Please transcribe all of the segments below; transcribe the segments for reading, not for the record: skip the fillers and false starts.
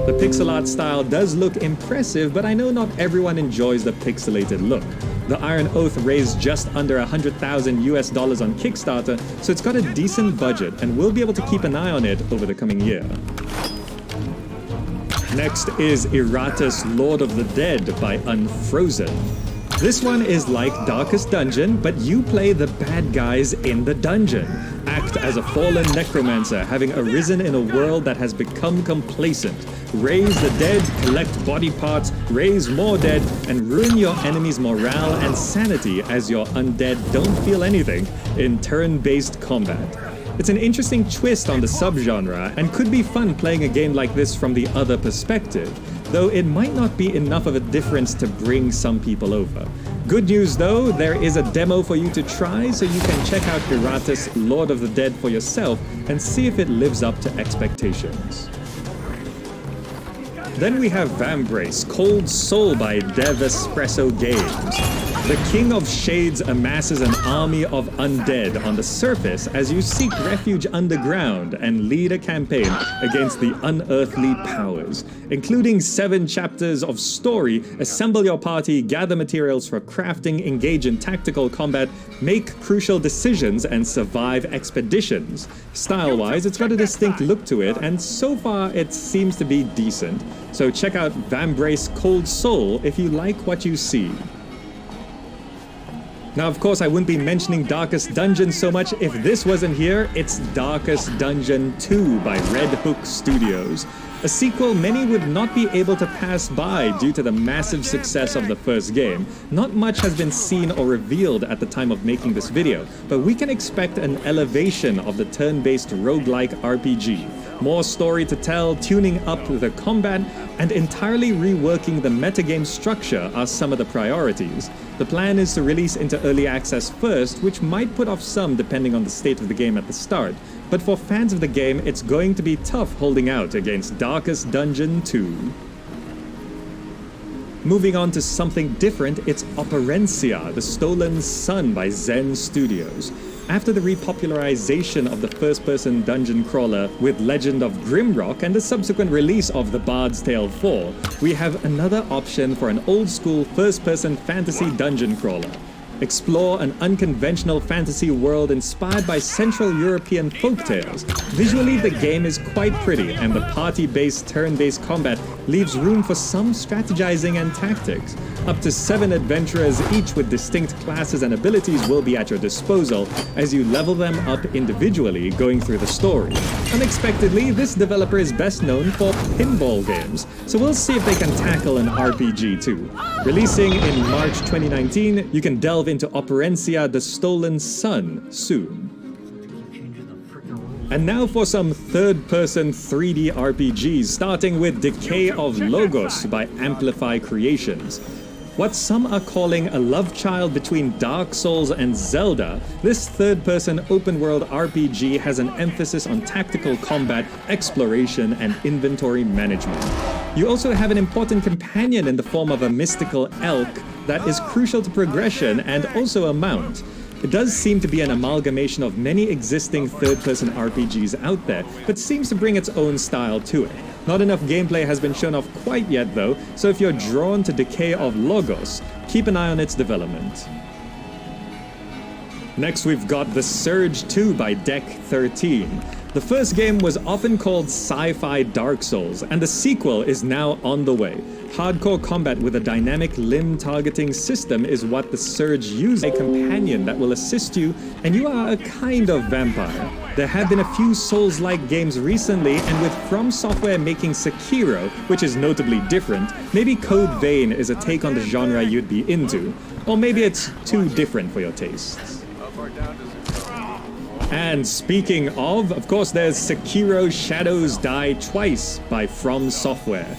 The pixel art style does look impressive, but I know not everyone enjoys the pixelated look. The Iron Oath raised just under $100,000 on Kickstarter, so it's got a decent budget, and we'll be able to keep an eye on it over the coming year. Next is Eratus Lord of the Dead by Unfrozen. This one is like Darkest Dungeon, but you play the bad guys in the dungeon. Act as a fallen necromancer, having arisen in a world that has become complacent. Raise the dead, collect body parts, raise more dead, and ruin your enemy's morale and sanity as your undead don't feel anything in turn-based combat. It's an interesting twist on the subgenre, and could be fun playing a game like this from the other perspective, though it might not be enough of a difference to bring some people over. Good news though, there is a demo for you to try, so you can check out Eratus Lord of the Dead for yourself and see if it lives up to expectations. Then we have Vambrace Cold Soul by Dev Espresso Games. The King of Shades amasses an army of undead on the surface as you seek refuge underground and lead a campaign against the unearthly powers. Including 7 chapters of story, assemble your party, gather materials for crafting, engage in tactical combat, make crucial decisions, and survive expeditions. Style-wise, it's got a distinct look to it, and so far it seems to be decent. So check out Vambrace Cold Soul if you like what you see. Now, of course, I wouldn't be mentioning Darkest Dungeon so much if this wasn't here. It's Darkest Dungeon 2 by Red Hook Studios. A sequel many would not be able to pass by due to the massive success of the first game. Not much has been seen or revealed at the time of making this video, but we can expect an elevation of the turn-based roguelike RPG. More story to tell, tuning up the combat, and entirely reworking the metagame structure are some of the priorities. The plan is to release into early access first, which might put off some depending on the state of the game at the start, but for fans of the game, it's going to be tough holding out against Darkest Dungeon 2. Moving on to something different, it's Operencia, The Stolen Sun by Zen Studios. After the repopularization of the first-person dungeon crawler with Legend of Grimrock and the subsequent release of The Bard's Tale 4, we have another option for an old-school first-person fantasy dungeon crawler. Explore an unconventional fantasy world inspired by Central European folktales. Visually, the game is quite pretty, and the party-based turn-based combat leaves room for some strategizing and tactics. Up to 7 adventurers, each with distinct classes and abilities, will be at your disposal as you level them up individually going through the story. Unexpectedly, this developer is best known for pinball games, so we'll see if they can tackle an RPG too. Releasing in March 2019, you can delve into Operencia The Stolen Sun soon. And now for some third-person 3D RPGs, starting with Decay of Logos by Amplify Creations. What some are calling a love child between Dark Souls and Zelda, this third-person open-world RPG has an emphasis on tactical combat, exploration, and inventory management. You also have an important companion in the form of a mystical elk that is crucial to progression and also a mount. It does seem to be an amalgamation of many existing third-person RPGs out there, but seems to bring its own style to it. Not enough gameplay has been shown off quite yet though, so if you're drawn to Decay of Logos, keep an eye on its development. Next we've got The Surge 2 by Deck 13. The first game was often called Sci-Fi Dark Souls, and the sequel is now on the way. Hardcore combat with a dynamic limb targeting system is what the Surge uses. A companion that will assist you, and you are a kind of vampire. There have been a few Souls-like games recently, and with From Software making Sekiro, which is notably different, maybe Code Vein is a take on the genre you'd be into. Or maybe it's too different for your tastes. And speaking of course, there's Sekiro Shadows Die Twice by From Software.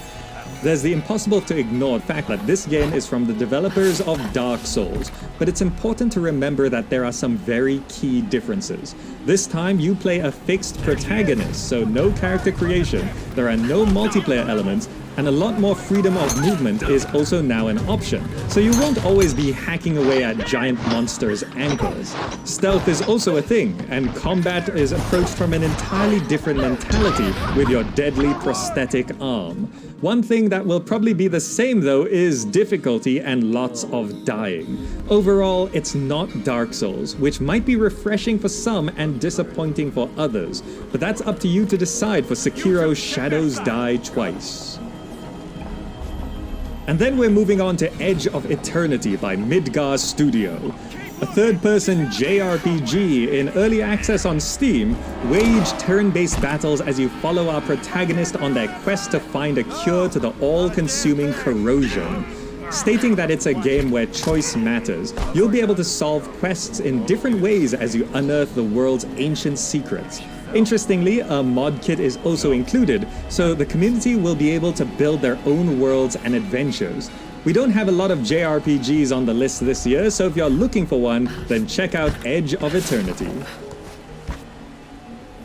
There's the impossible to ignore fact that this game is from the developers of Dark Souls, but it's important to remember that there are some very key differences. This time you play a fixed protagonist, so no character creation, there are no multiplayer elements, and a lot more freedom of movement is also now an option, so you won't always be hacking away at giant monsters' ankles. Stealth is also a thing, and combat is approached from an entirely different mentality with your deadly prosthetic arm. One thing that will probably be the same though is difficulty and lots of dying. Overall, it's not Dark Souls, which might be refreshing for some and disappointing for others, but that's up to you to decide for Sekiro Shadows Die Twice. And then we're moving on to Edge of Eternity by Midgar Studio. A third-person JRPG in early access on Steam, wage turn-based battles as you follow our protagonist on their quest to find a cure to the all-consuming corrosion. Stating that it's a game where choice matters, you'll be able to solve quests in different ways as you unearth the world's ancient secrets. Interestingly, a mod kit is also included, so the community will be able to build their own worlds and adventures. We don't have a lot of JRPGs on the list this year, so if you're looking for one, then check out Edge of Eternity.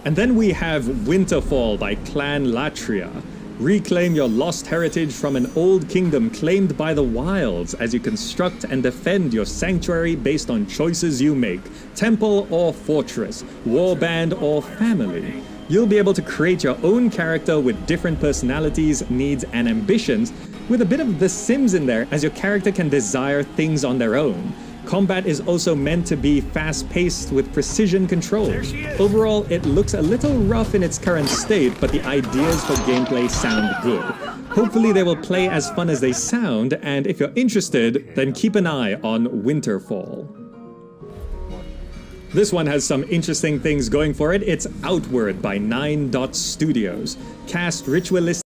And then we have Winterfall by Clan Latria. Reclaim your lost heritage from an old kingdom claimed by the wilds as you construct and defend your sanctuary based on choices you make: temple or fortress, warband or family. You'll be able to create your own character with different personalities, needs, and ambitions, with a bit of The Sims in there as your character can desire things on their own. Combat is also meant to be fast-paced with precision control. Overall, it looks a little rough in its current state, but the ideas for gameplay sound good. Hopefully they will play as fun as they sound, and if you're interested, then keep an eye on Winterfall. This one has some interesting things going for it. It's Outward by 9 Dot Studios. Cast ritualistic